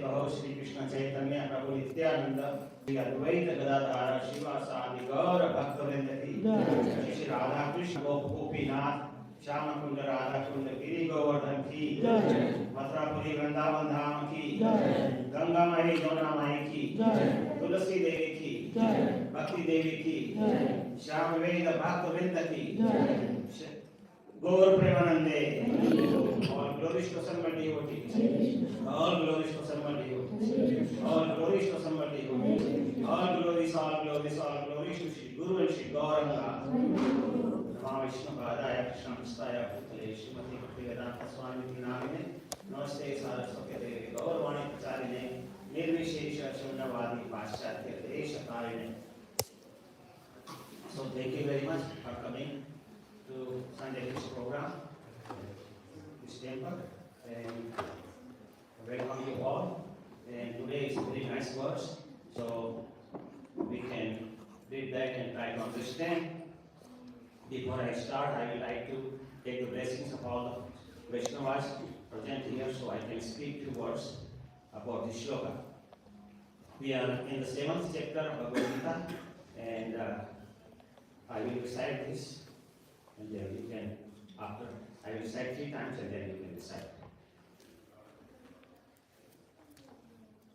कहो श्री कृष्ण चैतन्य प्रभु नित्यानंद श्री अद्वैत गदाधर शिवासादि गौर भक्तवृंद की श्री राधा कृष्ण गोपीनाथ श्याम कुंड राधा कुंड गिरी गोवर्धन की मथुरापुरी वृंदावन धाम की गंगा माई यमुना माई की तुलसी देवी की भक्ति देवी की श्याम वेद भक्तवृंद की गौर प्रेमानंदे और glories to somebody devotees all glories to somebody devotees all glories to somebody devotees all glories to Shri Guru and Shri Gauranga Namo Vishnu Padaya Krishna Pristaya Bhutale Srimati Bhaktivedanta Swami ki namine Namaste Saraswati Devi Gaurvani Pracharine Nirvishesha Shunyavadi Paschatya Deshakarine. So thank you very much for coming to Sunday Kids program, this temple, and welcome you all. And today is very nice words, so we can read that and try to understand. Before I start, I would like to take the blessings of all the Vaishnavas present here, so I can speak 2 words about this shloka. We are in the 7th chapter of Bhagavad Gita, and I will recite this. And then you can, after, I will recite 3 times and then you can recite.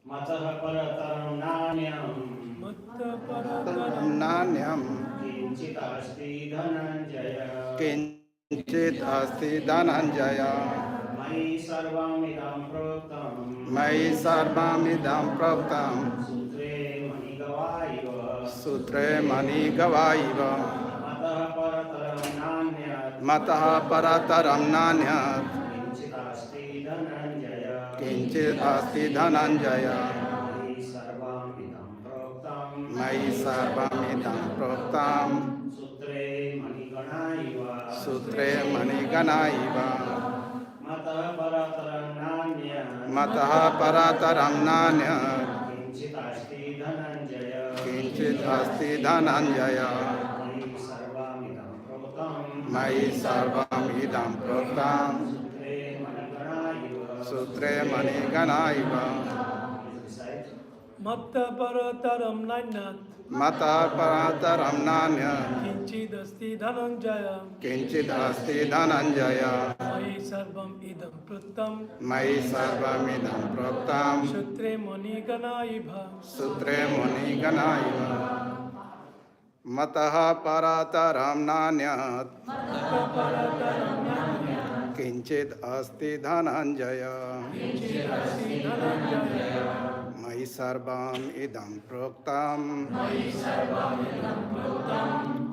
Matah parataram nanyam kinchit asti dhananjaya Mai sarvamidam proktam sutre mani gavaiva Matah parataram nanyat kinchit asti dhananjaya Mai sarvamidam proktam sutre maniganaiva Matah parataram nanyat kinchit asti dhananjaya Mai sarvamidam proktam sutre maniganaiva Matah parataram nanyat kinchit asti dhananjaya Mai sarvam idam proktam sutre maniganaiva Matah parataram nanyat kinchit asti dhananjaya Mai sarvam idam proktam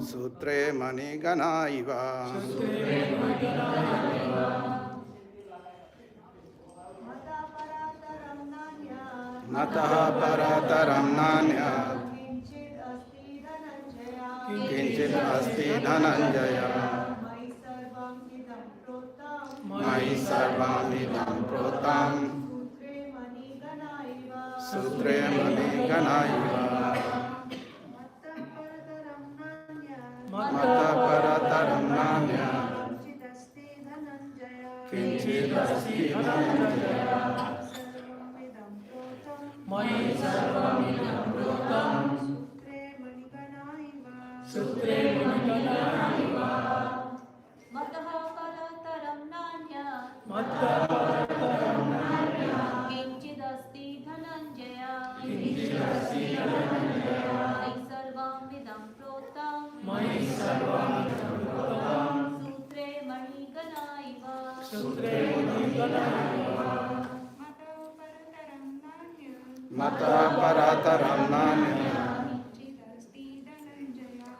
sutre maniganaiva Matah parataram nanyat kinchit asti dhananjaya Mai sarvamidam proktam sutre maniganaiva Matah parataram nanyat kinchit asti dhananjaya Mai sarvamidam proktam sutre maniganaiva Matah parataram nanyat kinchit asti dhananjaya Mai sarvamidam proktam sutre maniganaiva Matah parataram nanyat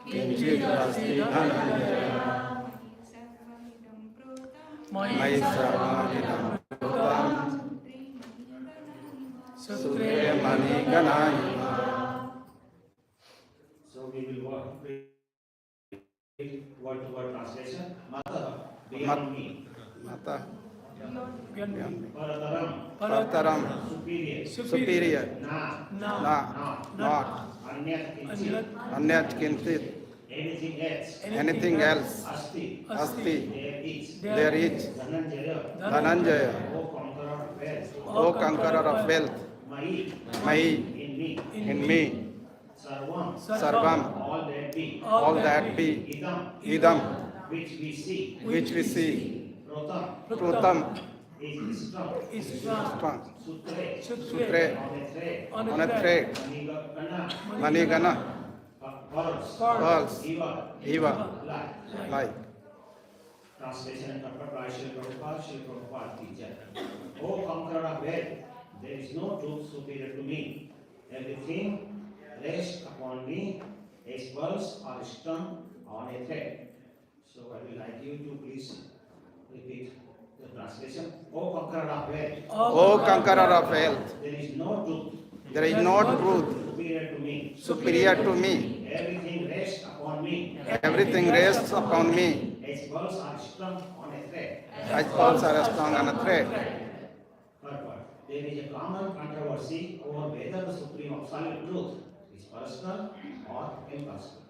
kinchit asti dhananjaya Mai sarvamidam proktam sutre maniganaiva. So we will work with word-to-word translation. Matah, beyond me. Matah, beyond me. Parataram, superior. Not. Anyat kinchit. Anything else. Asti. There is. Dhananjaya. O conqueror of wealth. Mai, Mai, in me, in me, Sarvam, Sarvam, all that be, all that be, Idam, Idam, which we see, which we see, Protam, Prutam, is strong, is strong. strong, Sutre, Sutre, on a thread, on a thread, Manigana, Manigana, pearls, pearls, Eva, Eva, light. like. Translation and interpretation by Srila Prabhupada teacher. O conqueror of wealth, there is no truth superior to me. Everything rests upon me, as pearls are strung on a thread. So I would like you to please repeat the translation. O conqueror of wealth, O conqueror of wealth, there is no truth there is no truth superior to me. superior to me. Everything rests upon me, Everything rests upon me, as pearls are strung on a thread. as pearls are strung on a thread. Purport. There is a common controversy over whether the supreme absolute truth is personal or impersonal.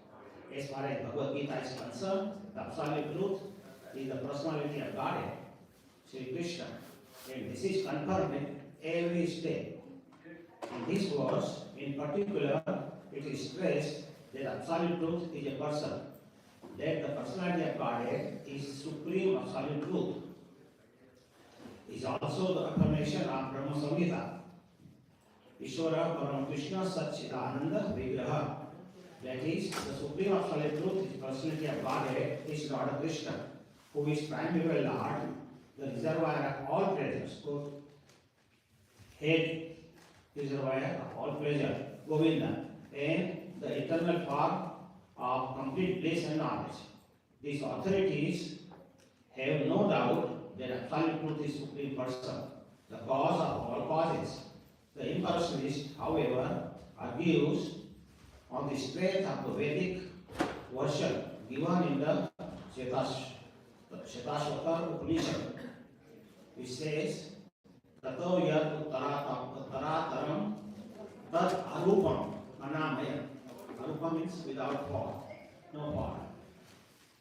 As far as Bhagavad Gita is concerned, the absolute truth is the personality of Godhead, Sri Krishna, and this is confirmed in every step. In this verse, in particular, it is stressed that absolute truth is a person, that the personality of Godhead is supreme absolute truth. Is also the affirmation of Brahma Samhita. Ishvara Param Krishna Satchidananda Vigraha. That is, the supreme absolute truth is personality of Godhead is Lord Krishna, who is primarily Lord, the reservoir of all pleasures. Quote, head reservoir of all pleasure, Govinda, and the eternal form of complete bliss and knowledge. These authorities have no doubt that absolute truth is supreme person, the cause of all causes. The impersonalist, however, argues on the strength of the Vedic version given in the Shetashvatar Upanishad, which says, Tato yad uttarataram tad arupam anamaya. Arupam means without form, no form.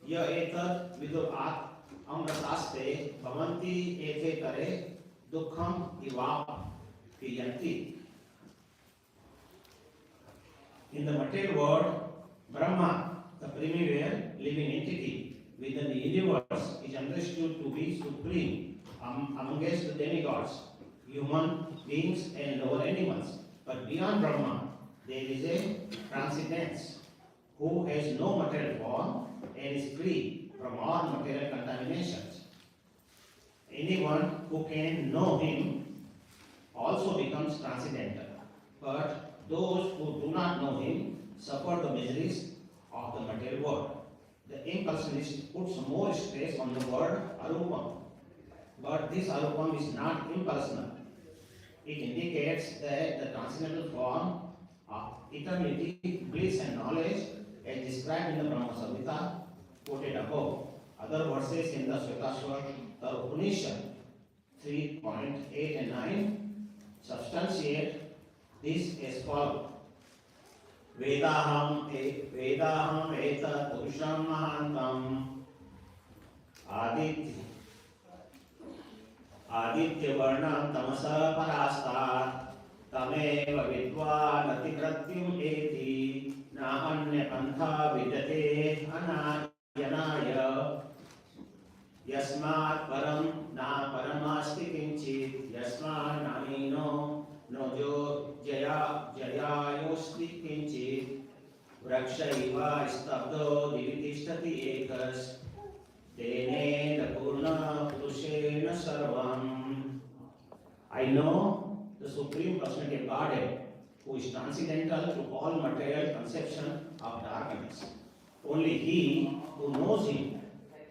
Ya etad vidurat amrataste bhavanti ete tare dukkham ivap piyanti. In the material world, Brahma, the premier living entity within the universe, is understood to be supreme amongst the demigods, human beings and lower animals. But beyond Brahma, there is a transcendence who has no material form and is free from all material contaminations. Anyone who can know him also becomes transcendental. But those who do not know him suffer the miseries of the material world. The impersonalist puts more stress on the word arupam. But this arupam is not impersonal. It indicates that the transcendental form of eternity, bliss and knowledge as described in the Brahma Samhita quoted above. Other verses in the Svetashvatar Upanishad 3.8 and 9 substantiate this as follows. Vedaham eta purusham mahantam aditya varnam tamasa parastat tameva vidvan atimratyum eti na anya pantha vidyate anayanaya yasmat param na paramasti kinchit yasmat namino no jayayosti kinchit vrakshaiva stabdo divitishtati ekas tenena purna purushena sarvam. I know the Supreme Personality of Godhead, who is transcendental to all material conception of darkness. Only he who knows him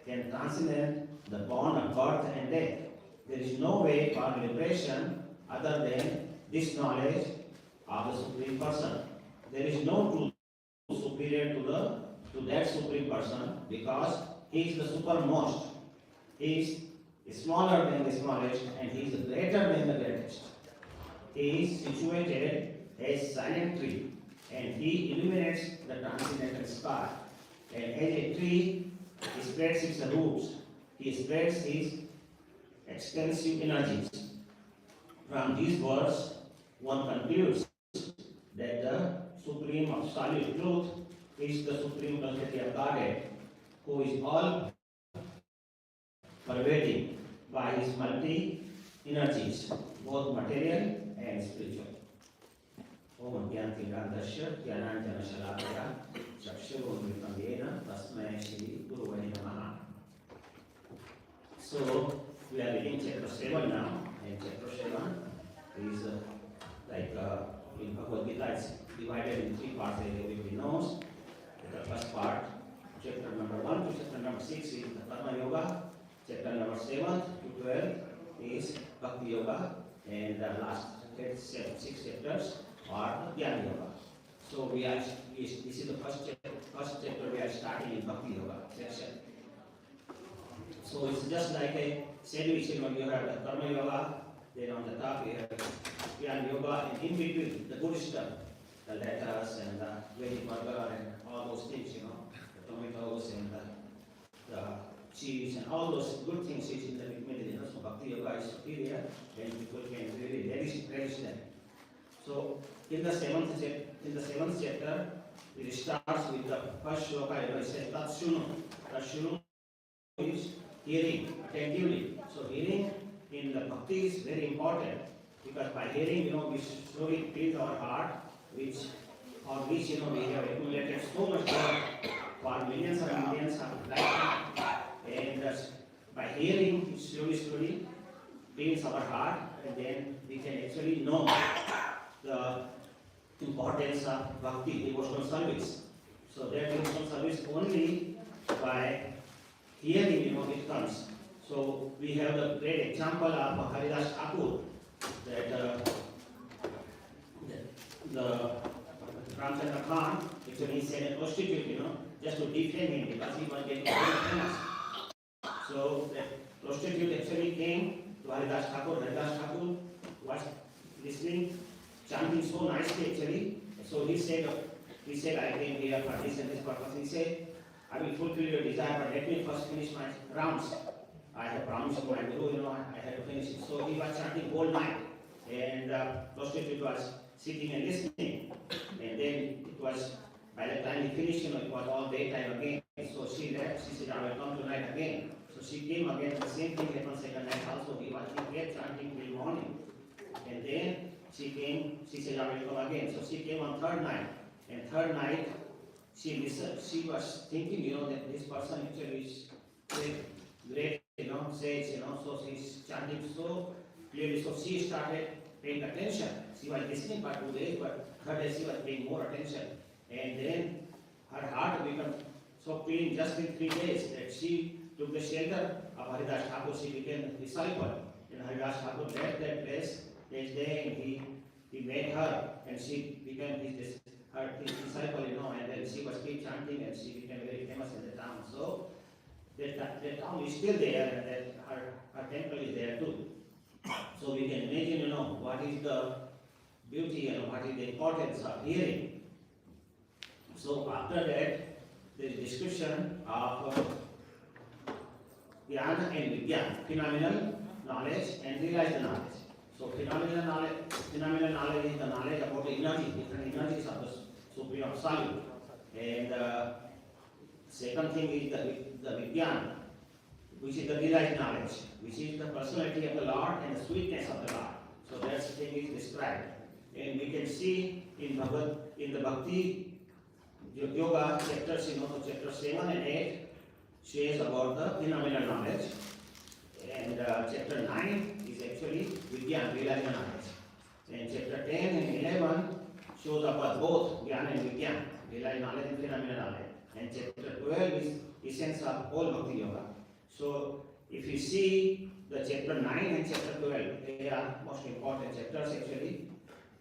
can transcend the bond of birth and death. There is no way for liberation other than this knowledge of the Supreme Person. There is no truth superior to that Supreme Person because he is the supermost. He is smaller than the smallest and he is greater than the greatest. He is situated as silent tree and he illuminates the transcendental sky. And as a tree, he spreads its roots. He spreads his extensive energies. From these words, one concludes that the supreme absolute truth is the supreme personality of Godhead, who is all pervading by his multi energies, both material and spiritual. Om Gyanti Gandhasya Gyananjana Shalakaya Chakshurunritam Yena Tasmai Shri Guruvaya Namaha. So we are reading chapter 7 now, and chapter 7 is in Bhagavad Gita, it's divided in 3 parts as everybody knows. The first part, chapter number 1 to chapter number 6 is the Karma Yoga, chapter number 7 to 12 is Bhakti Yoga, and the last 6 chapters are Jnana Yoga. So this is the first chapter we are starting in Bhakti Yoga section. So it's just like a sandwich, you have the Karma Yoga, then on the top you have Jnana Yoga, and in between the good stuff, the lettuce and the veggie burger and all those things, the tomatoes and the cheese and all those good things is in the middle. So Bhakti Yoga is superior, and people can really relish them. So in the seventh chapter, it starts with the first shloka. It says Tat Shunu. Tat Shunu is hearing attentively. So hearing in the bhakti is very important, because by hearing, we slowly cleanse our heart, which we have accumulated so much love for millions and millions of lifetime, and by hearing, it slowly cleans our heart, and then we can actually know the importance of bhakti, devotional service. So that devotional service only by hearing, it comes. So we have the great example of Haridas Thakur, that the Ramchandra Khan actually sent a prostitute, just to defame him, because he was getting very famous. So the prostitute actually came to Haridas Thakur. Haridas Thakur was listening, chanting so nicely actually. So he said, I came here for this and this purpose. He said, I will fulfill your desire, but let me first finish my rounds. I have promised to my guru, I have to finish it. So he was chanting whole night, and prostitute was sitting and listening. And then it was, by the time he finished, it was all daytime again. So she left, she said, I will come tonight again. So she came again, the same thing happened second night also. He kept chanting till morning. And then she came, she said, I will come again. So she came on third night. And third night, she listened, she was thinking, that this person actually is great, says, so she's chanting so clearly. So she started paying attention. She was listening for 2 days, but third day she was paying more attention. And then her heart became so clean just in 3 days that she took the shelter of Haridas Thakur. She became a disciple. And Haridas Thakur left that place next day, and he met her, and she became his disciple, and then she was keep chanting, and she became very famous in the town. So that town is still there, and that her temple is there too. So we can imagine, what is the beauty and what is the importance of hearing. So after that, there is description of Jnana and Vigyan, phenomenal knowledge and realized knowledge. So phenomenal knowledge is the knowledge about the energy, different energies of the Supreme Absolute. And second thing is the Vigyan, which is the realized knowledge, which is the personality of the Lord and the sweetness of the Lord. So that thing is described. And we can see in the Bhakti Yoga chapters, chapter 7 and 8 says about the phenomenal knowledge. And chapter 9 is actually Vigyan, realized knowledge. And chapter 10 and 11 shows about both Jnana and Vigyan, realized knowledge and phenomenal knowledge. And chapter 12 is essence of all Bhakti Yoga. So if you see the chapter 9 and chapter 12, they are most important chapters actually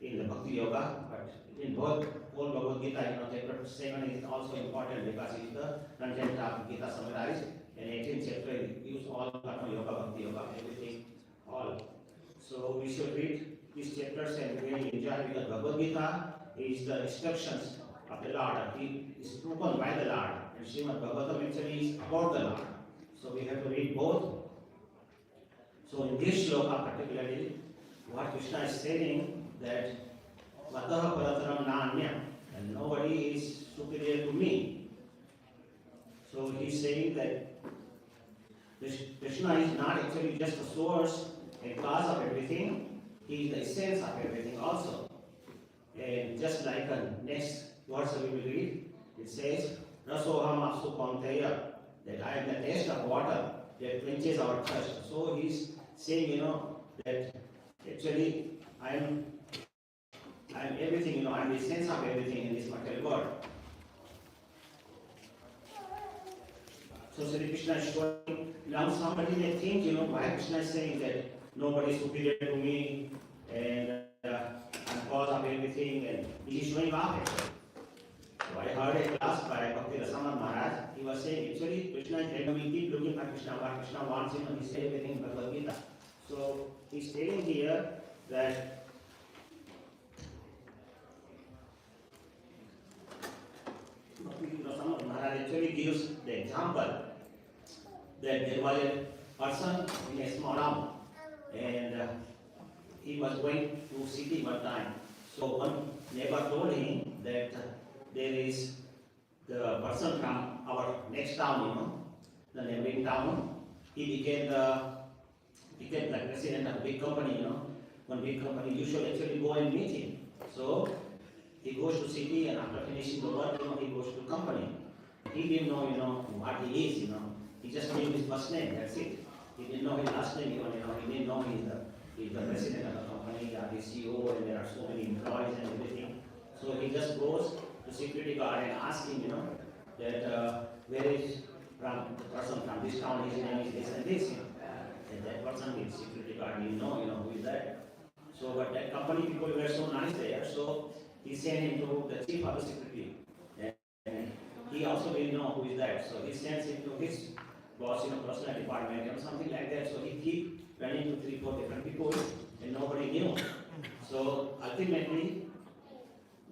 in the Bhakti Yoga, but in both whole Bhagavad Gita, chapter 7 is also important because it is the content of Gita summarized, and 18th chapter use all Karma Yoga, Bhakti Yoga, everything, all. So we should read these chapters and really enjoy, because Bhagavad Gita is the instructions of the Lord. It is spoken by the Lord, and Srimad Bhagavatam actually is about the Lord. So we have to read both. So in this shloka particularly, what Krishna is saying, that Mataha Parataram Nanya, and nobody is superior to me. So he's saying that Krishna is not actually just the source and cause of everything, he is the essence of everything also. And just like the next verse we will read, it says, Rasoham Apsu Panteya, that I am the taste of water that quenches our thirst. So he's saying, that actually I am everything, I am the essence of everything in this material world. So Sri Krishna is showing, now somebody may think, why Krishna is saying that nobody is superior to me and I'm cause of everything, and he is showing off actually. So I heard a class by Bhakti Rasamana Maharaj, he was saying actually Krishna is telling we keep looking at Krishna, what Krishna wants, he said everything in Bhagavad Gita. So he's telling here that Bhakti Rasamana Maharaj actually gives the example that there was a person in a small town and he was going to city one time. So one neighbor told him that there is the person from our next town, the neighboring town. He became the president of a big company, One big company, you should actually go and meet him. So he goes to city and after finishing the work, he goes to company. He didn't know, what he is, He just knew his first name, that's it. He didn't know his last name, he didn't know he's the president of the company, or the CEO, and there are so many employees and everything. So he just goes to security guard and asks him, that where is from the person from this town, his name is this and this, And that person is security guard, who is that. So, but that company people were so nice there, so he sent him to the chief of the security. And he also didn't know who is that, so he sends him to his boss, personal department or something like that. So he keep running to 3-4 different people and nobody knew. So ultimately,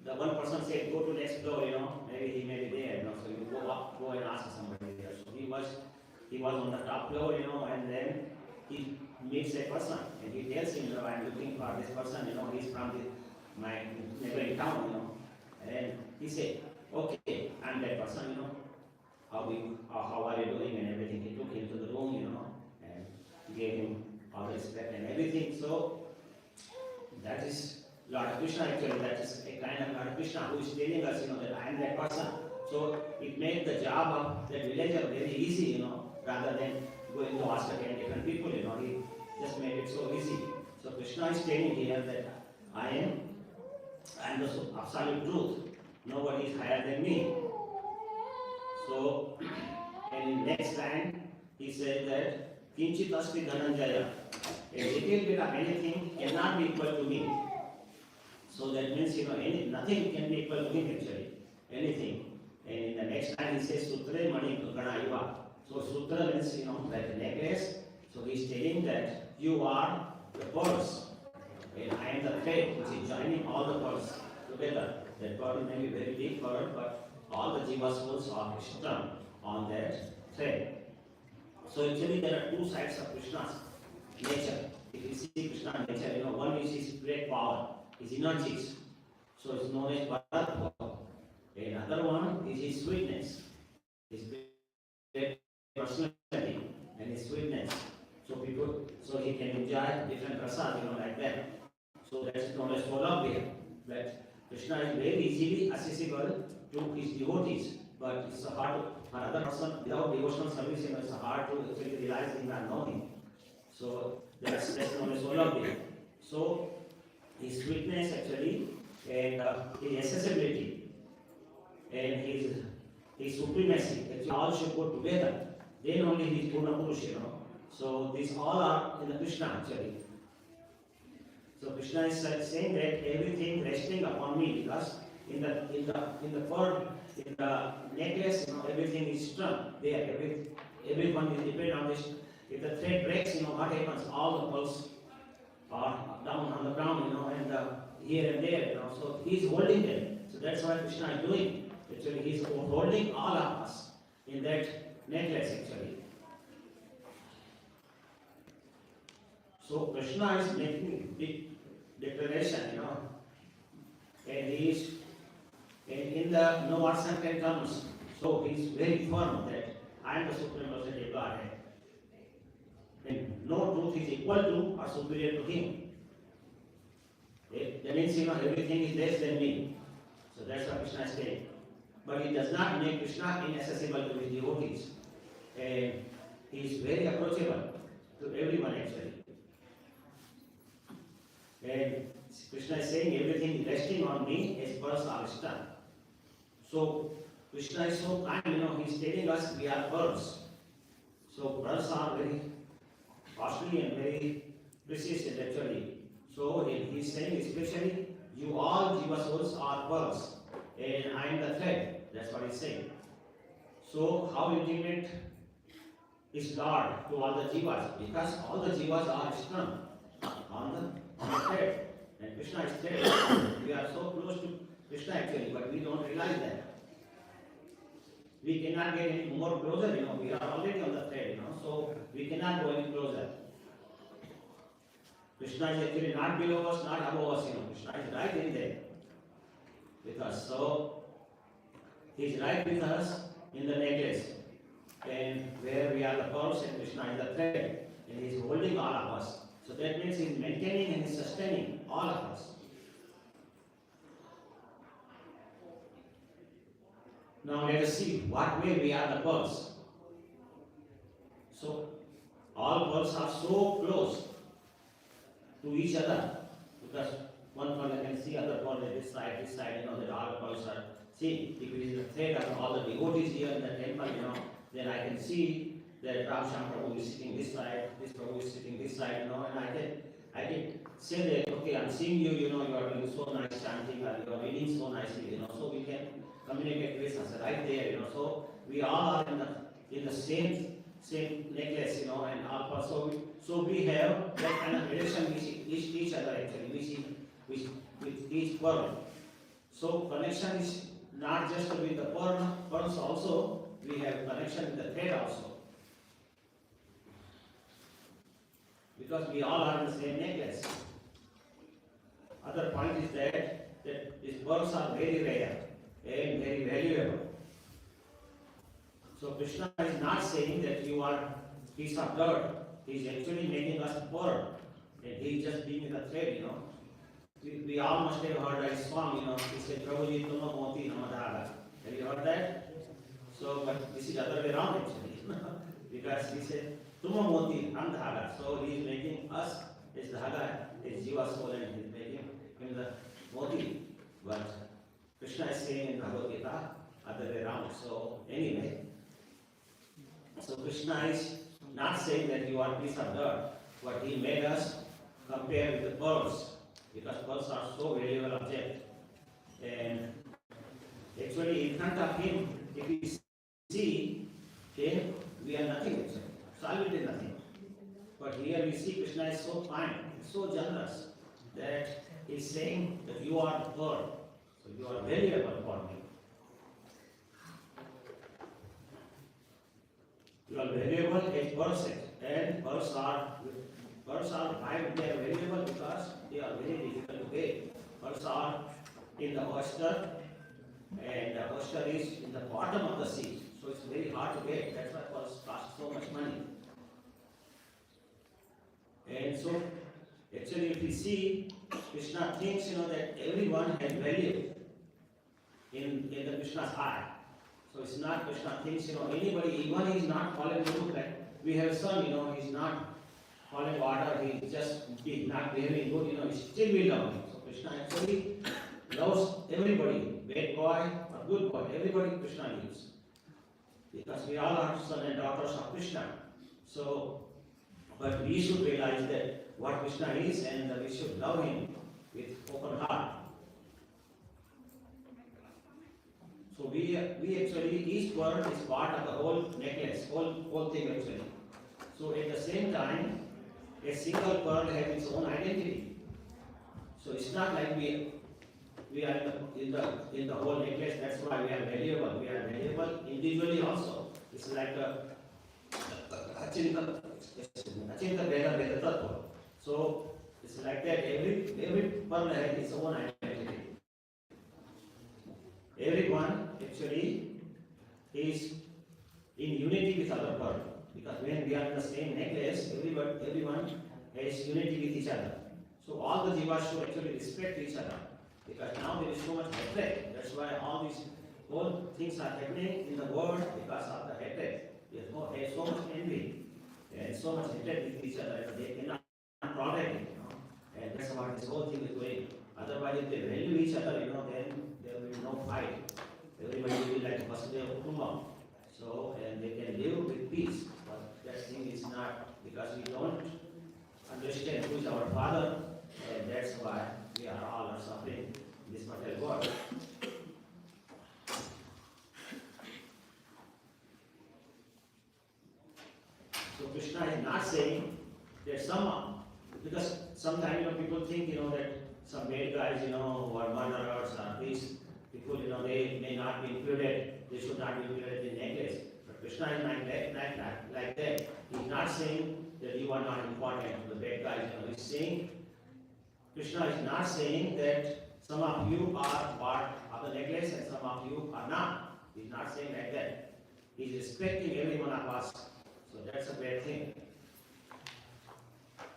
the one person said, go to next door, maybe he may be there, So you go up, go and ask somebody there. So he was on the top floor, and then he meets a person and he tells him, I'm looking for this person, he's from my neighboring town, And he said, okay, I'm that person, how are you doing and everything. He took him to the room, and gave him all the respect and everything. So that is Lord Krishna actually, that is a kind of Lord Krishna who is telling us, that I am that person. So it made the job of that villager very easy, rather than going to ask again different people, he just made it so easy. So Krishna is telling here that I am the absolute truth. Nobody is higher than me. So, and in next line, he said that Kinchit Asti Dhananjaya, a little bit of anything cannot be equal to me. So that means, nothing can be equal to him actually, anything. And in the next line, he says Sutre Mani Ganaiva. So Sutra means, like a necklace. So he is telling that you are the pearls, and I am the thread which is joining all the pearls together. That pearl may be very big pearl, but all the jiva souls are strung on that thread. So actually there are two sides of Krishna's nature. If you see Krishna's nature, one is his great power, his energies. So it's known as Bharat. Another one is his sweetness, his great personality and his sweetness. So he can enjoy different prasad, like that. So that's known as Saulabhya. That Krishna is very easily accessible to his devotees, but it's hard for another person without devotional service. It's hard to actually realize him and know him. So that's known as Saulabhya. So his sweetness actually, and his accessibility, and his supremacy, actually all should go together. Then only he is Purna Purush, So these all are in the Krishna actually. So Krishna is saying that everything resting upon me, because in the pearl, in the necklace, everything is strung there. Everyone is dependent on this. If the thread breaks, what happens? All the pearls are down on the ground, and here and there, So he is holding them. So that's what Krishna is doing. Actually, he is holding all of us in that necklace actually. So Krishna is making declaration, and he is in the no uncertain terms. So he is very firm that I am the supreme personality of Godhead. And no truth is equal to or superior to him. That means, everything is less than me. So that's what Krishna is saying. But it does not make Krishna inaccessible to his devotees. And he is very approachable to everyone actually. And Krishna is saying everything resting on me as pearls are done. So Krishna is so kind, he is telling us we are pearls. So pearls are very costly and very precious actually. So he is saying especially you all jiva souls are pearls and I am the thread. That's what he is saying. So how intimate is Lord to all the jivas? Because all the jivas are strung on the thread. And Krishna is thread. We are so close to Krishna actually, but we don't realize that. We cannot get any more closer, we are already on the thread, so we cannot go any closer. Krishna is actually not below us, not above us, Krishna is right in there with us. So he is right with us in the necklace, and where we are the pearls and Krishna is the thread, and he is holding all of us. So that means he is maintaining and sustaining all of us. Now let us see what way we are the pearls. So all pearls are so close to each other because one pearl can see other pearl at this side, that all pearls are. See, if it is the thread of all the devotees here in the temple, then I can see that Ramsham Prabhu is sitting this side, this Prabhu is sitting this side, and I can say that, okay, I'm seeing you, you are doing so nice chanting, or you are reading so nicely, so we can communicate with us right there, so we all are in the same necklace, and all. So we have that kind of relation with each other actually, with each pearl. So connection is not just with the pearls also, we have connection with the thread also. Because we all are in the same necklace. Other point is that these pearls are very rare and very valuable. So Krishna is not saying that you are a piece of dirt. He is actually making us pearl. And he is just being the thread, We all must have heard a song, he said, Prabhuji Tuma Moti Namadara. Have you heard that? So, but this is other way around actually. Because he said, Tuma Moti Namdhara. So he is making us as Dhaga, as Jiva soul, and he is making him the Moti. But Krishna is saying in Bhagavad Gita, other way around. So anyway, so Krishna is not saying that you are a piece of dirt, but he made us compare with the pearls, because pearls are so valuable object. And actually in front of him, if we see him, we are nothing actually, absolutely nothing. But here we see Krishna is so kind, so generous, that he is saying that you are the pearl, so you are valuable for me. You are valuable as pearls, and pearls are why they are valuable, because they are very difficult to get. Pearls are in the oyster, and the oyster is in the bottom of the sea, so it's very hard to get. That's why pearls cost so much money. And so, actually, if we see, Krishna thinks that everyone has value in the Krishna's eye. So it's not Krishna thinks anybody, even he is not falling good, like we have son, he's not falling water, he's not behaving good, he still will love him. So Krishna actually loves everybody, bad boy or good boy, everybody Krishna loves. Because we all are son and daughters of Krishna. So, but we should realize that what Krishna is, and we should love him with open heart. So we actually, each pearl is part of the whole necklace, whole thing actually. So at the same time, a single pearl has its own identity. So it's not like we are in the whole necklace. That's why we are valuable. We are valuable individually also. It's like a Achinta Veda Tattva. So It's like that. Every pearl has its own identity. Everyone actually is in unity with other pearl. Because when we are in the same necklace, everyone has unity with each other. So all the jivas should actually respect each other. Because now there is so much hatred. That's why all these whole things are happening in the world because of the hatred. There's so much envy and so much hatred with each other. They cannot tolerate it, And that's what this whole thing is doing. Otherwise, if they value each other, then there will be no fight. Everybody will be like Vasudeva Kutumbam. So, and they can live with peace. But that thing is not, because we don't understand who is our Father, and that's why we are all suffering in this material world. So Krishna is not saying that someone, because sometimes people think that some bad guys, who are murderers or these people, they may not be included, they should not be included in necklace. But Krishna is like that. He's not saying that you are not important, the bad guys, he's saying, Krishna is not saying that some of you are part of the necklace and some of you are not. He's not saying like that. He's respecting every one of us. So that's a bad thing.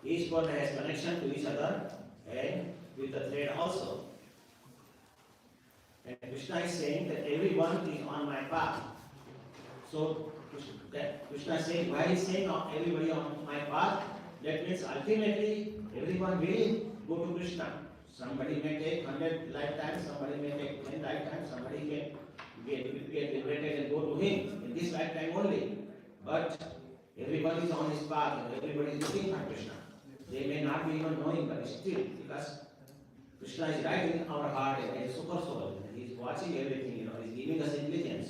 Each one has connection to each other and with the thread also. And Krishna is saying that everyone is on my path. So Krishna is saying, why is saying everybody on my path? That means ultimately everyone will go to Krishna. Somebody may take 100 lifetimes, somebody may take 10 lifetimes, somebody can get liberated and go to him in this lifetime only. But everybody is on his path and everybody is looking for Krishna. They may not be even knowing, but still, because Krishna is right in our heart and he is super soul. He is watching everything, he is giving us intelligence.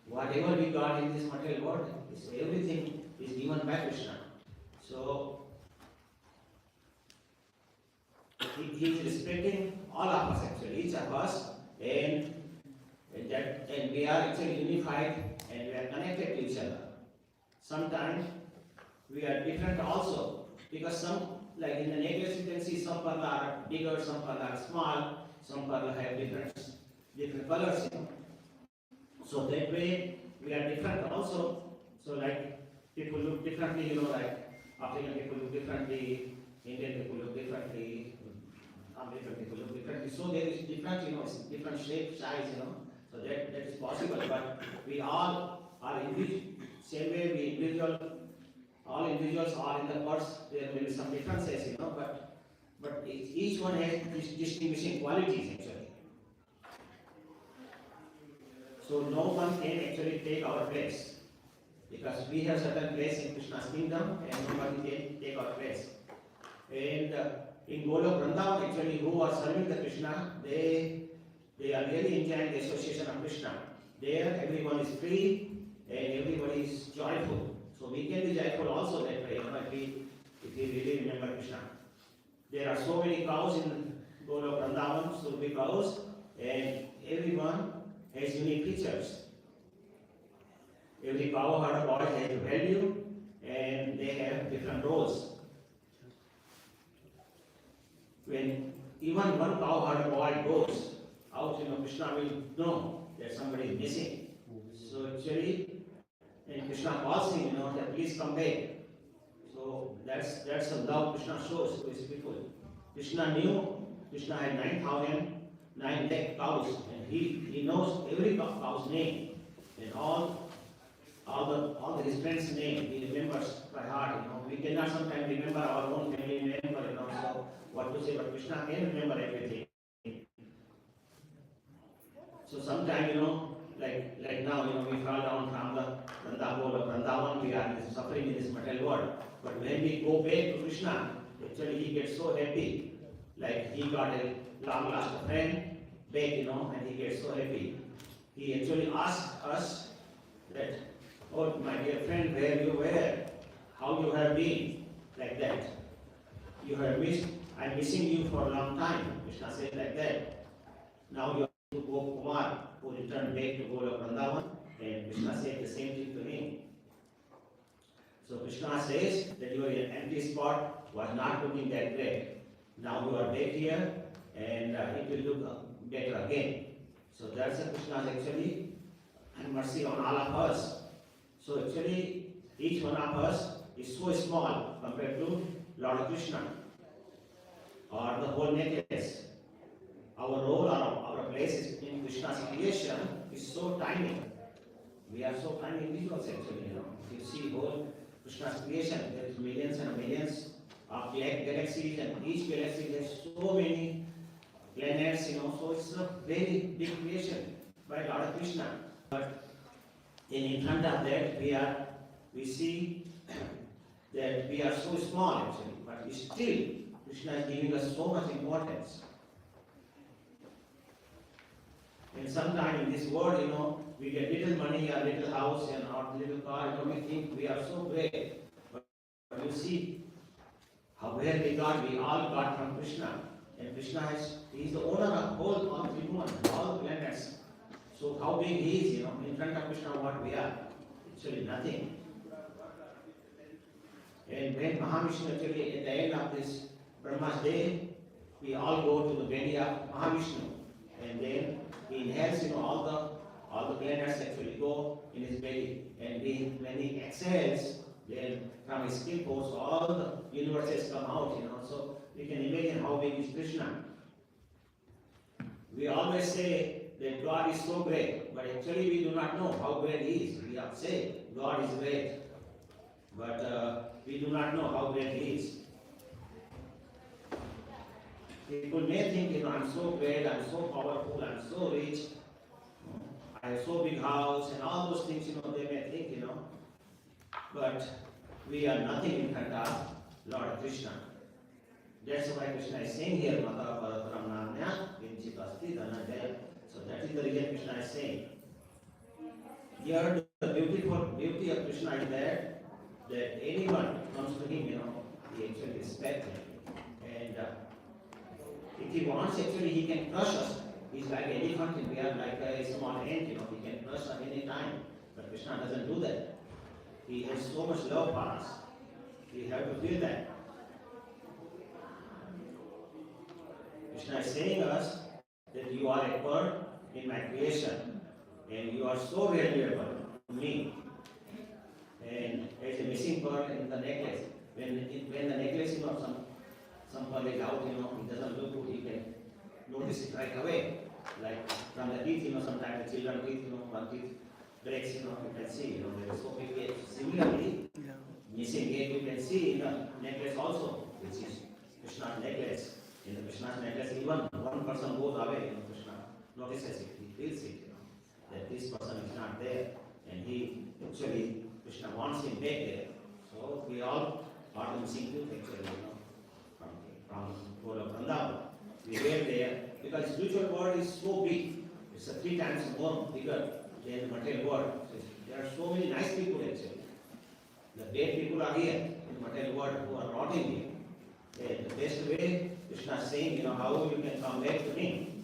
Whatever we got in this material world, everything is given by Krishna. So, he is respecting all of us actually, each of us, and we are actually unified and we are connected to each other. Sometimes we are different also, because some, like in the necklace you can see some pearls are bigger, some pearls are small, some pearls have different colors. So that way we are different also. So like people look differently, like African people look differently, Indian people look differently, American people look differently. So there is different, different shape, size, So that is possible, but we all are individual. Same way we all individuals are in the course, there will be some differences, but each one has distinguishing qualities actually. So no one can actually take our place, because we have certain place in Krishna's kingdom and nobody can take our place. And in Golok Vrindavan actually, who are serving the Krishna, they are really enjoying the association of Krishna. There everyone is free and everybody is joyful. So we can be joyful also that way, if we really remember Krishna. There are so many cows in Golok Vrindavan, so many cows, and everyone has unique features. Every cow herd boy has a value and they have different roles. When even one cow herd boy goes out, Krishna will know that somebody is missing. So actually, and Krishna calls him, that please come back. So that's the love Krishna shows to his people. Krishna knew Krishna had 9,009 lakh cows, and he knows every cow's name and all his friends' name. He remembers by heart. We cannot sometimes remember our own family member. So what to say, but Krishna can remember everything. So sometimes like now, we fall down from the Vrindavan, we are suffering in this material world. But when we go back to Krishna, actually he gets so happy. Like he got a long lost friend back, and he gets so happy. He actually asks us that, oh my dear friend, where you were, how you have been, like that. You have missed, I'm missing you for a long time. Krishna said like that. Now you to Kumar, who returned back to Golok Vrindavan, and Krishna said the same thing to him. So Krishna says that you are in an empty spot, was not looking that great. Now you are back here, and it will look better again. So that's a Krishna's actually and mercy on all of us. So actually, each one of us is so small compared to Lord Krishna or the whole necklace. Our role or our place in Krishna's creation is so tiny. We are so tiny individuals actually, you know. You see whole Krishna's creation, there is millions and millions of galaxies, and each galaxy has so many planets, you know, so it's a very big creation by Lord Krishna. But in front of that we see that we are so small actually, but still Krishna is giving us so much importance. And sometimes in this world, you know, we get little money or little house and or little car, you know, we think we are so great. But you see how where we all got from Krishna. And Krishna he is the owner of all Tribhuvan, all planets. So how big he is, you know, in front of Krishna what we are? Actually nothing. And when Mahavishnu actually at the end of this Brahma's day, we all go to the belly of Mahavishnu. And then he inhales, you know, all the planets actually go in his belly. And when he exhales, then from his skin pores all the universes come out, you know. So we can imagine how big is Krishna. We always say that God is so great, but actually we do not know how great he is. We have said God is great, but we do not know how great he is. People may think, you know, I'm so great, I'm so powerful, I'm so rich, I have so big house, and all those things, you know, they may think, you know. But we are nothing in front of Lord Krishna. That's why Krishna is saying here, Mata Parataram Namya Vinchit Asti Dhanajaya. So that is the reason Krishna is saying. Here the beauty of Krishna is that anyone comes to him, you know, he actually respects him. And if he wants, actually he can crush us. He's like an elephant and we are like a small ant, you know, he can crush us any time. But Krishna doesn't do that. He has so much love for us. We have to feel that. Krishna is saying us that you are a pearl in my creation and you are so valuable to me. And there's a missing pearl in the necklace. When the necklace, you know, some pearl is out, you know, it doesn't look good, you can notice it right away. Like from the teeth, you know, sometimes the children teeth, you know, one teeth breaks, you know, you can see, you know, there is so big gap. Similarly, missing gap you can see in the necklace also, which is Krishna's necklace. In the Krishna's necklace, even one person goes away, you know, Krishna notices it, he feels it, you know, that this person is not there, and Krishna wants him back there. So we all are missing tooth actually, you know, from Gola Vrindavan. We were there because spiritual world is so big. It's 3 times more bigger than the material world. So there are so many nice people actually. The bad people are here in the material world who are not in here. And the best way, Krishna is saying, you know, how you can come back to me.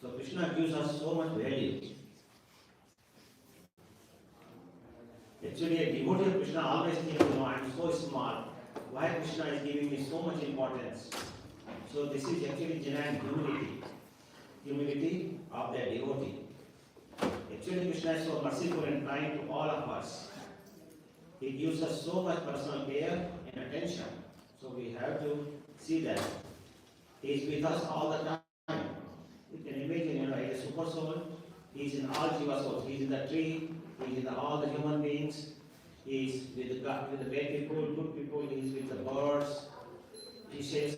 So Krishna gives us so much value. Actually, a devotee of Krishna always thinks, you know, I'm so small. Why Krishna is giving me so much importance? So this is actually genuine humility of the devotee. Actually, Krishna is so merciful and kind to all of us. He gives us so much personal care and attention. So we have to see that. He is with us all the time. You can imagine, you know, as a super soul, he is in all Jiva souls. He is in the tree, he is in all the human beings, he is with the bad people, good people, he is with the birds, fishes,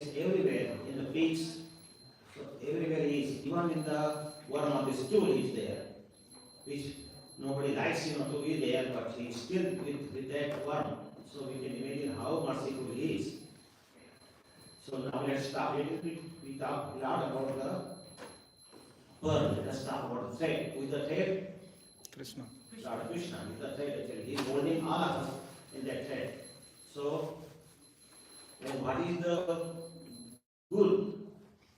everywhere, in the pigs. So everywhere he is, even in the worm of the stool he is there, which nobody likes, you know, to be there, but he is still with that worm. So we can imagine how merciful he is. So now let's stop a little bit. We talk a lot about the pearl. Let's talk about the thread. With the thread, Krishna. Lord Krishna, with the thread actually. He is holding all of us in that thread. So, then what is the good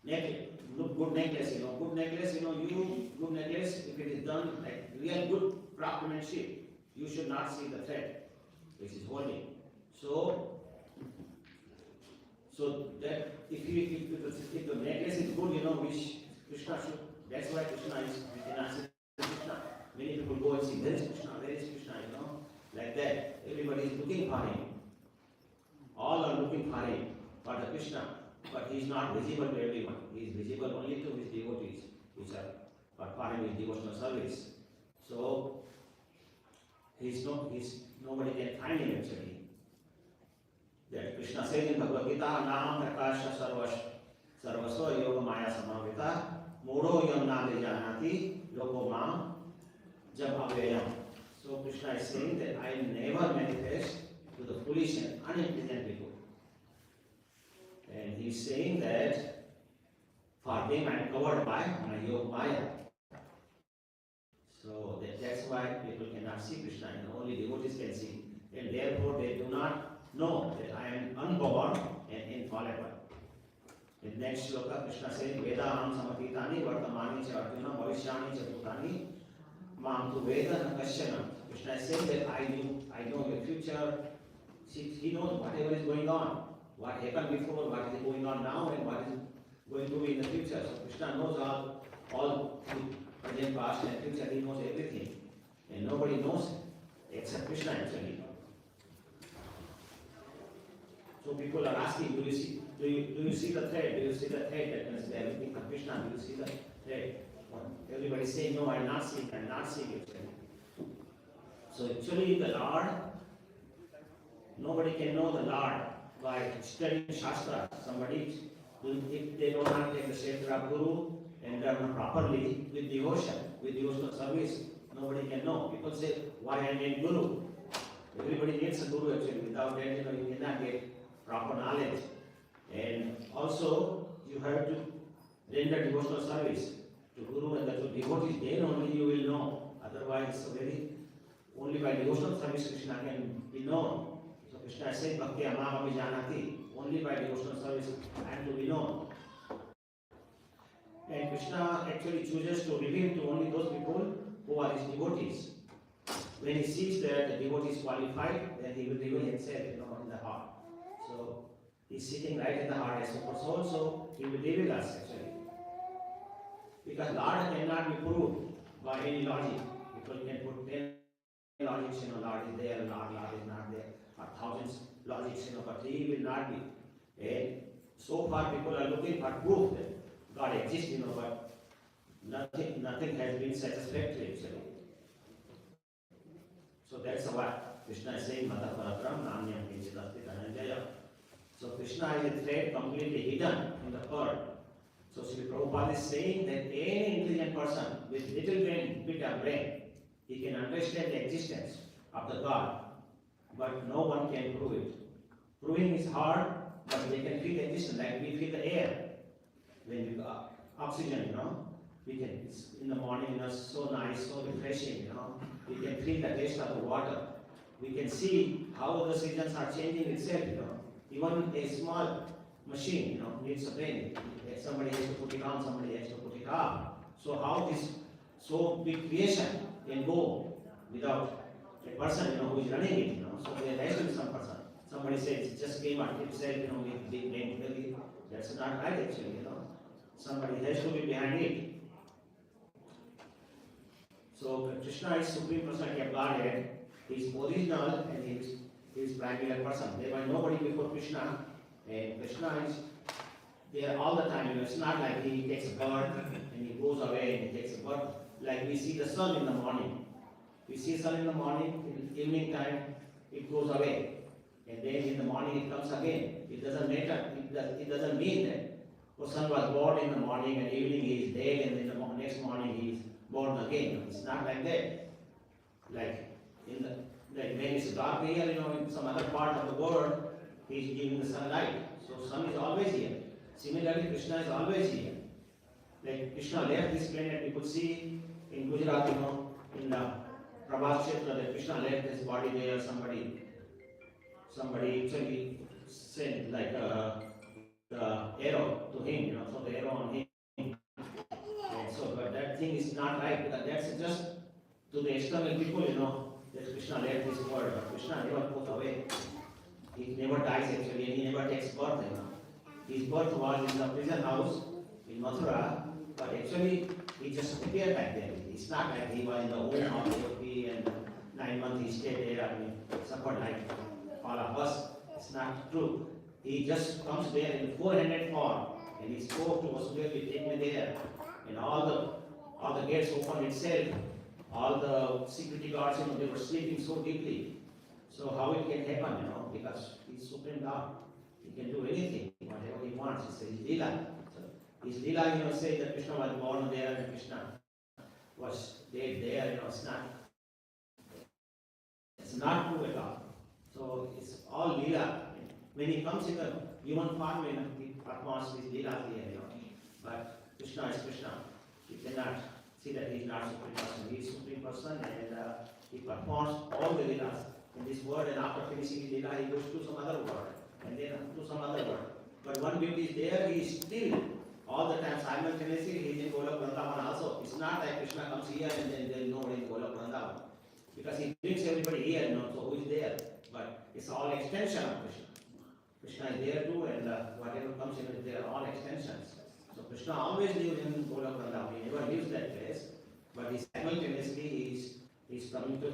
necklace? Good necklace, you know. Good necklace, you know, good necklace, if it is done like real good craftsmanship, you should not see the thread which is holding. So that if the necklace is good, which Krishna should, that's why Krishna is within us. Krishna. Many people go and see, where is Krishna, like that. Everybody is looking for him. All are looking for him, for the Krishna. But he is not visible to everyone. He is visible only to his devotees, which are performing his devotional service. So nobody can find him actually. That Krishna says in Bhagavad Gita, Nam Prakasha Sarvasva Yoga Maya Samavita Muro Yam Nade Janati Loko Mam Jab Avayam. So Krishna is saying that I never manifest to the foolish and unintelligent people. And he is saying that for them I am covered by my Yoga Maya. So that's why people cannot see Krishna, and only devotees can see. And therefore they do not know that I am unborn and infallible. In next shloka, Krishna says, Vedaham samatitani vartamani cha arjuna bhavishyani cha bhutani mam tu veda na kashyana. Krishna is saying that I know your future. He knows whatever is going on, what happened before, what is going on now, and what is going to be in the future. So Krishna knows all present, past, and future. He knows everything, and nobody knows except Krishna actually. So people are asking, do you see the thread? Do you see the thread that connects everything from Krishna? Do you see the thread? Everybody is saying, no, I'm not seeing it. So actually the Lord, nobody can know the Lord by studying Shastra. Somebody, if they do not take the shelter of Guru and learn properly with devotion, with devotional service, nobody can know. People say, why I need Guru? Everybody needs a Guru actually. Without that, you cannot get proper knowledge. And also, you have to render devotional service to Guru and to devotees. Then only you will know. Otherwise, only by devotional service Krishna can be known. So Krishna said, Bhakti Amam Janati. Only by devotional service I am to be known. And Krishna actually chooses to reveal to only those people who are his devotees. When he sees that the devotee is qualified, then he will reveal himself, in the heart. So he's sitting right in the heart as Super Soul, so he will reveal us actually. Because Lord cannot be proved by any logic. People can put 10 logics, Lord is there, Lord is not there, or thousands logics, but he will not be. And so far people are looking for proof that God exists, but nothing has been satisfactory actually. So that's what Krishna is saying, Mata Paratram Namyam Kinchidasti Dhananjaya. So Krishna is a thread completely hidden in the earth. So Sri Prabhupada is saying that any intelligent person with little bit of brain, he can understand the existence of the God, but no one can prove it. Proving is hard, but they can feel the existence, like we feel the air. When we got oxygen, we can, in the morning, so nice, so refreshing, we can feel the taste of the water. We can see how the seasons are changing itself, Even a small machine, needs a brain. Somebody has to put it on, somebody has to put it off. So how this so big creation can go without a person, who is running it, So there has to be some person. Somebody says it just came out itself, with big brain. That's not right actually, Somebody has to be behind it. So Krishna is Supreme Personality of Godhead. He is original and he is primary person. There was nobody before Krishna, and Krishna is there all the time. It's not like he takes a birth and he goes away and he takes a birth. Like we see the sun in the morning. We see sun in the morning, in evening time it goes away. And then in the morning it comes again. It doesn't matter. It doesn't mean that the sun was born in the morning and evening he is dead, and in the next morning he is born again. It's not like that. Like when it's dark here, in some other part of the world, he is giving the sunlight. So sun is always here. Similarly, Krishna is always here. Like Krishna left this planet, we could see in Gujarat, in the Prabhat Kshetra, that Krishna left his body there. Somebody actually sent like the arrow to him, so the arrow on him. And so, but that thing is not right, because that's just to the external people, that Krishna left his world, but Krishna never put away. he never dies actually, and he never takes birth. His birth was in the prison house in Mathura, but actually he just appeared back then. It's not like he was in the womb of Yogi and 9 months he stayed there and suffered like all of us. It's not true. He just comes there in 400 form and he spoke to Vasudeva, take me there, and all the gates opened itself. All the security guards, they were sleeping so deeply. So how it can happen, because he's Supreme Lord. He can do anything, whatever he wants. It's his Leela. So his Leela, say that Krishna was born there and Krishna was dead there, it's not true at all. So it's all Leela. When he comes in the human form, he performs his Leela here, But Krishna is Krishna. You cannot see that he is not Supreme Person. He is Supreme Person and he performs all the Leelas in this world, and after finishing his Leela, he goes to some other world and then to some other world. But one beauty is there, he is still all the time simultaneously, he is in Golok Vrindavan also. It's not like Krishna comes here and then there is nobody in Golok Vrindavan. Because he brings everybody here, so who is there? But it's all extension of Krishna. Krishna is there too, and whatever comes in, they are all extensions. So Krishna always lives in Golok Vrindavan. He never leaves that place, but he simultaneously is coming to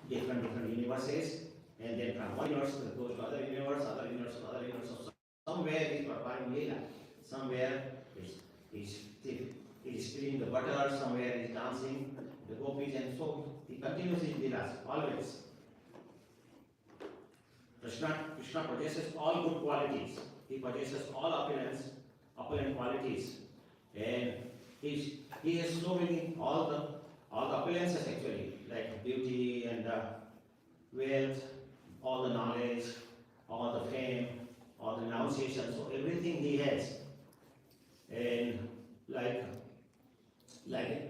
different universes, and then from one universe goes to other universe, other universe, other universe. So somewhere he is performing Leela, somewhere he is stealing the butter, somewhere he is dancing the gopis, and so he continues his Leelas always. Krishna possesses all good qualities. He possesses all opulent qualities, and he has so many all the opulences actually, like beauty and wealth, all the knowledge, all the fame, all the renunciation. So everything he has, and like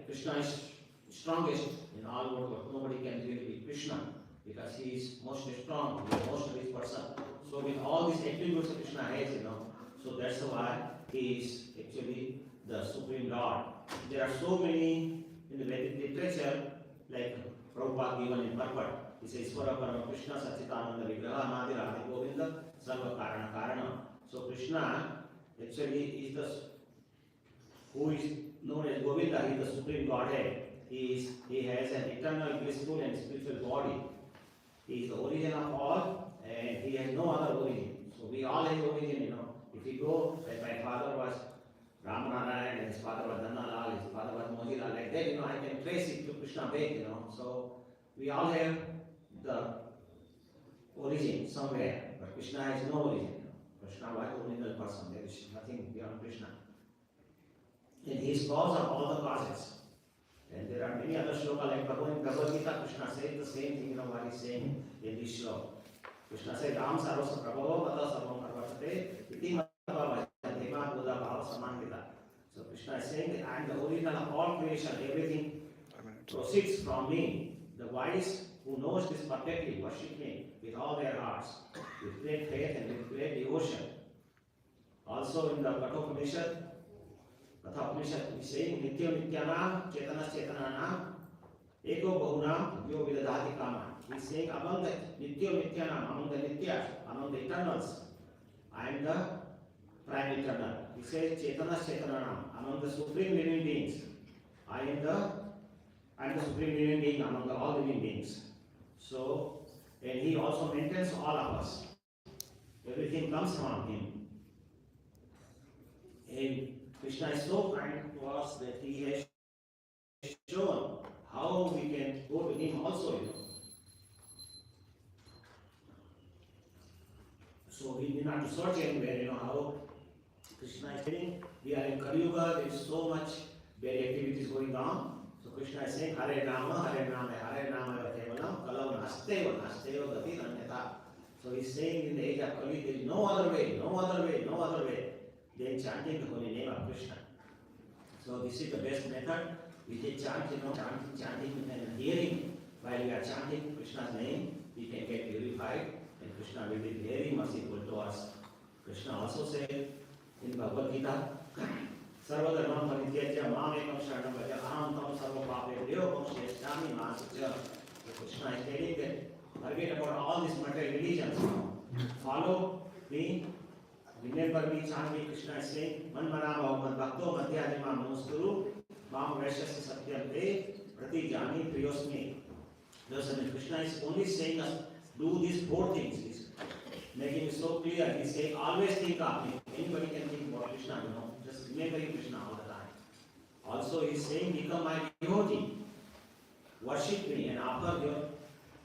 Krishna is strongest in all world. Nobody can really be Krishna, because he is most strong, he is most rich person. So with all these attributes that Krishna has, so that's why he is actually the Supreme Lord. There are so many in the Vedic literature, like Prabhupada given in purport. He says, Swara Parama Krishna Sachitananda Vigraha Nadi Radhi Govinda Sarva Karana Karana. So Krishna actually is who is known as Govinda. He is the Supreme Godhead. He has an eternal, blissful and spiritual body. He is the origin of all, and he has no other origin. So we all have origin, If you go, like my father was Ramanarayan, and his father was Dhanalal, his father was Mojilal, like that, I can trace it to Krishna back, So we all have the origin somewhere, but Krishna has no origin. Krishna was the original person. There is nothing beyond Krishna. And he is cause of all the causes. And there are many other shlokas like Bhagavad Gita. Krishna says the same thing, what he is saying in this shloka. Krishna says, Ram sarvasa prabhavo tata sarvam parvasate iti matva vajadhima buddha bhava samandita. So Krishna is saying that I am the original of all creation. Everything proceeds from me. The wise who knows this perfectly worship me with all their hearts, with great faith and with great devotion. Also in the Kathopanishad, Kathopanishad is saying, Nitya Nityanam Chetanas Chetananam Eko Bahunam Yo Vidadhati Kama. He is saying among the Nitya Nityanam, among the Nityas, among the eternals, I am the prime eternal. He says Chetanas Chetananam, among the supreme living beings, I am the supreme living being among all living beings. So, and he also maintains all of us. Everything comes from him. And Krishna is so kind to us that he has shown how we can go to him also, So we need not to search anywhere, how Krishna is saying. We are in Kali Yuga, there is so much bad activities going on. So Krishna is saying, Hare Rama, Kevalam, Kalau Nasteva Gati Nanyata. So he is saying in the age of Kali, there is no other way than chanting the holy name of Krishna. So this is the best method. We did chant, chanting and hearing. While we are chanting Krishna's name, we can get purified, and Krishna will be very merciful to us. Krishna also said in Bhagavad Gita, Sarvadharmam Parityajya Mam Ekam Sharanam Vraja Aham Tam Sarva Papebhyo Bhakshayasthami Masya. Krishna is telling that forget about all these material religions. follow me, remember me, chant me. Krishna is saying, Man manava mad bhakto madhyadima manusturu, mam vaishyasya satyam te, prati jani priyosmi. Krishna is only saying us, do these four things. He's making it so clear. He's saying, always think of me. Anybody can think about Krishna, just remembering Krishna all the time. Also, he's saying, become my devotee. Worship me and offer your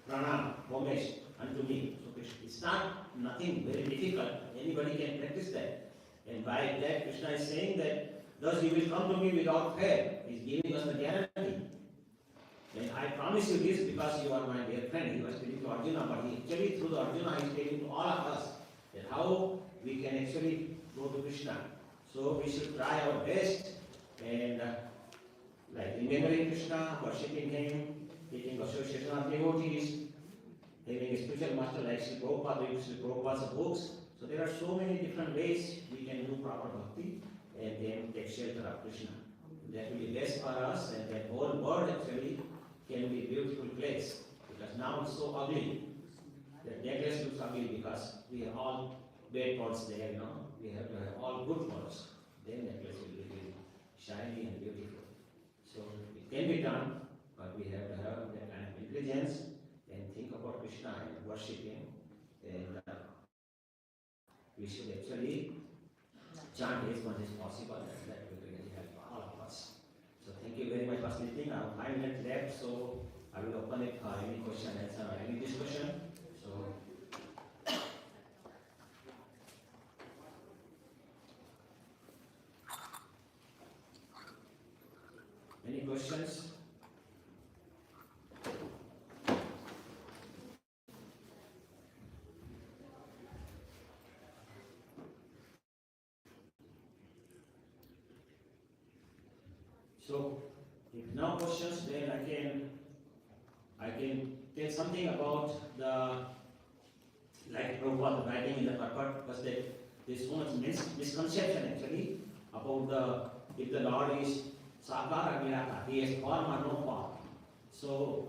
pranam, homage unto me. So it's not nothing very difficult. Anybody can practice that. And by that, Krishna is saying that thus you will come to me without fear. He's giving us the guarantee. And I promise you this because you are my dear friend. He was telling to Arjuna, but he actually through the Arjuna he is telling to all of us that how we can actually go to Krishna. So we should try our best and like remembering Krishna, worshipping him, taking association of devotees, having a spiritual master like Sri Prabhupada, reading Sri Prabhupada's books. So there are so many different ways we can do proper bhakti and then take shelter of Krishna. That will be best for us, and that whole world actually can be a beautiful place. Because now it's so ugly. The necklace looks ugly because we have all bad parts there, We have to have all good parts. Then necklace will be really shiny and beautiful. So it can be done, but we have to have that kind of intelligence and think about Krishna and worship him. And we should actually chant as much as possible, and that will really help all of us. So thank you very much for listening. I have 5 minutes left, so I will open it for any question, answer, or any discussion. So any questions? So, if no questions, then I can tell something about the like Prabhupada writing in the purport, because there's so much misconception actually about if the Lord is Sakar or Nirakar, he has form or no form. So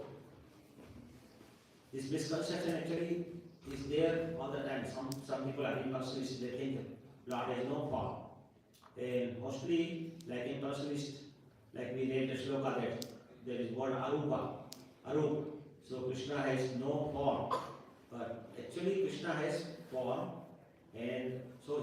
this misconception actually is there all the time. Some people are impersonalists, they think Lord has no form. And mostly like impersonalists, like we read the shloka that there is word Arup. So Krishna has no form, but actually Krishna has form, and so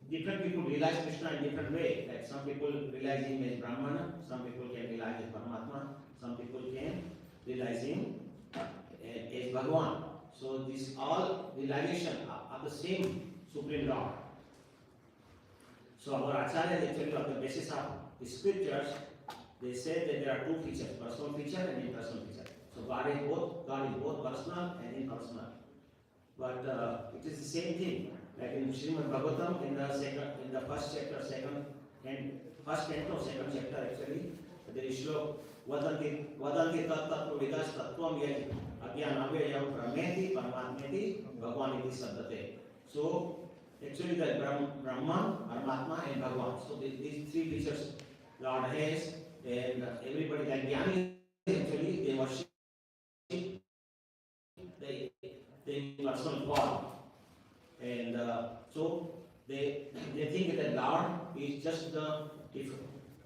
different people realize Krishna in different way. Like some people realize him as Brahmana, some people can realize as Paramatma, some people can realize him as Bhagavan. So this all realization are the same Supreme Lord. So our Acharya actually on the basis of the scriptures, they said that there are two features, personal feature and impersonal feature. So God is both personal and impersonal. But it is the same thing. Like in Srimad Bhagavatam, in the first chapter, first canto, second chapter actually, there is shlok, Vadanti tat tattva vidas tattvam yadi, agyanavayam prameti paramatmeti bhagwan iti sabdate. So actually the Brahman, Paramatma and Bhagwan. So these three features Lord has, and everybody like Jnani actually they worship the personal God. And so they think that Lord is just the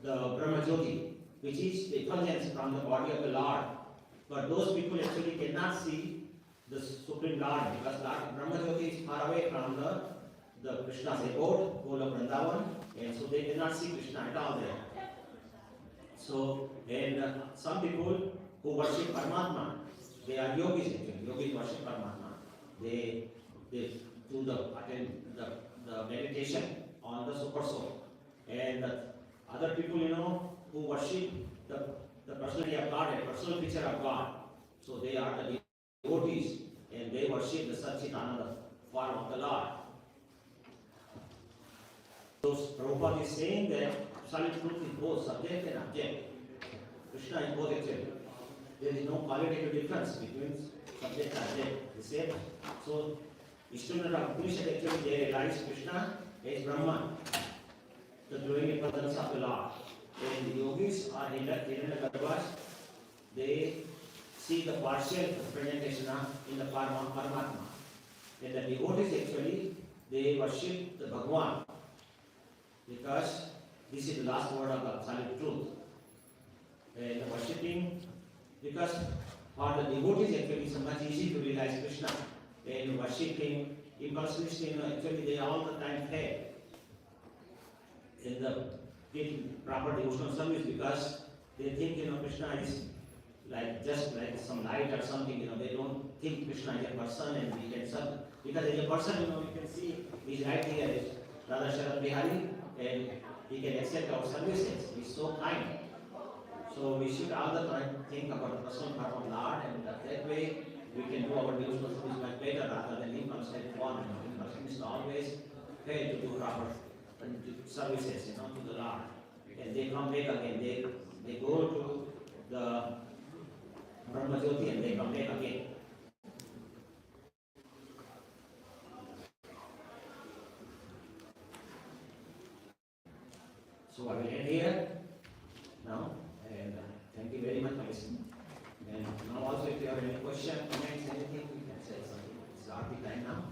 Brahma Jyoti, which is the effulgence from the body of the Lord. But those people actually cannot see the Supreme Lord, because Lord Brahma Jyoti is far away from the Krishna's abode, Gola Vrindavan, and so they cannot see Krishna at all there. So, and some people who worship Paramatma, they are yogis actually. Yogis worship Paramatma. They do the meditation on the super soul. And other people, who worship the personality of God, a personal feature of God. So they are the devotees, and they worship the Satchitananda form of the Lord. So Prabhupada is saying that absolute truth is both subject and object. Krishna is both actually. There is no qualitative difference between subject and object. The same. So students of Upanishad actually they realize Krishna as Brahman, the glowing presence of the Lord. And the yogis or Hiranyagarbhas, they see the partial presentation in the Paramatma. And the devotees actually, they worship the Bhagwan because this is the last word of absolute truth. And the worshipping, because for the devotees actually it's much easy to realize Krishna. And worshipping, impulsively, actually they all the time fail in the getting proper devotional service because they think Krishna is just like some light or something. They don't think Krishna is a person and we can serve. Because as a person, we can see he's right here is Radha Sharad Bihari and he can accept our services. He's so kind. So we should all the time think about the personal part of Lord, and that way we can do our devotional service much better rather than inconstant one. Impulsionists always fail to do proper services, to the Lord. And they come back again. They go to the Brahma Jyoti and they come back again. So I will end here now, and thank you very much for listening. And now also if you have any question, comments, anything, you can say something. It's our time now.